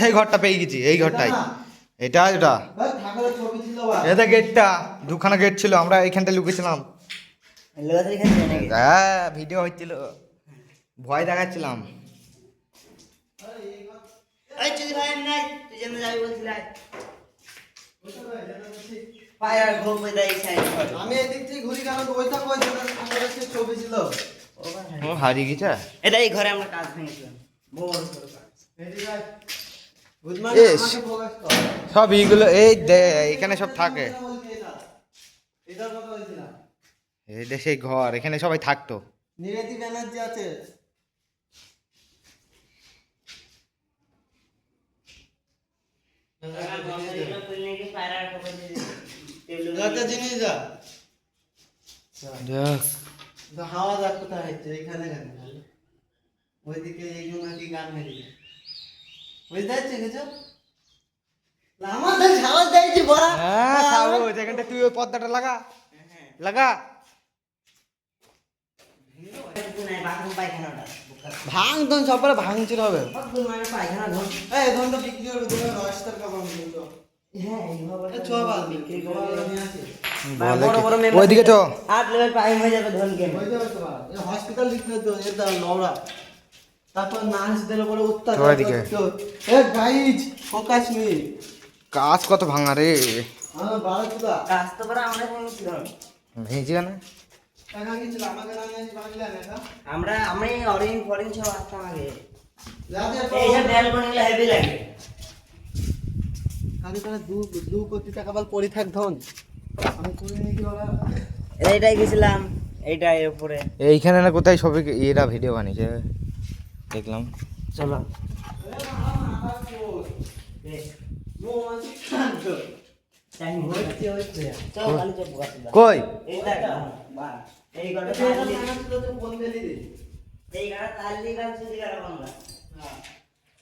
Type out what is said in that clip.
এই ঘরটা পেয়ে গেছি, এই ঘরটাই এটা এটা এটা গেটটা, দুখানা গেট ছিল, আমরা এইখানটা লুকেছিলাম। হ্যাঁ ভিডিও হচ্ছিল, ভয় দেখাচ্ছিলাম। আমি এদিক থেকে ঘুরি কারণ ওইটা ছবি ছিল। ও হারিয়ে গেছে। এটা এই ঘরে আমরা কাজ ভেঙেছিলাম, সব এইগুলো এই এখানে সব থাকে, এই দেশে ঘর, এখানে সবাই থাকতো। নিবেদি ব্যানার্জি আছে। জিনিস যা হাওয়া যা কোথায় হচ্ছে এখানে গান, ওইদিকে এইগুলো নাকি গান মেরিয়ে বুঝতে পারছি কিছু আমাদের সাহস দিয়েছি বড়া। হ্যাঁ খাবো, যেখানটা তুই ওই পর্দাটা লাগা লাগা। ভাঙ ধন সবার ভাঙছিল হবে। পায়খানা ধন এই ধনটা বিক্রি করবে, তোমার রাস্তার কাপড় কিন্তু ওইদিকে তো হসপিটাল লিখলে তো এটা নোংরা, তারপর নার্স দিলে বলে উত্তর গাইজ ফোকাস মি কাজ কত ভাঙা রে। রাস্তা করে আমরা ভেঙেছিলাম, ভেঙেছি কেন? আমরা আমি অরেঞ্জ ফরেঞ্জ সব আসতাম আগে। এইসব ব্যালকনিগুলো হেভি লাগে। আমি তাহলে 2 কোটি টাকা বল পড়ে থাক ধন আমি করে নিয়ে কি বলা। এইটাই গেছিলাম, এইটা এর উপরে এইখানে না কোথায় সবাই এরা ভিডিও বানিয়েছে দেখলাম। চলো কই এই ঘরে তালি গাছ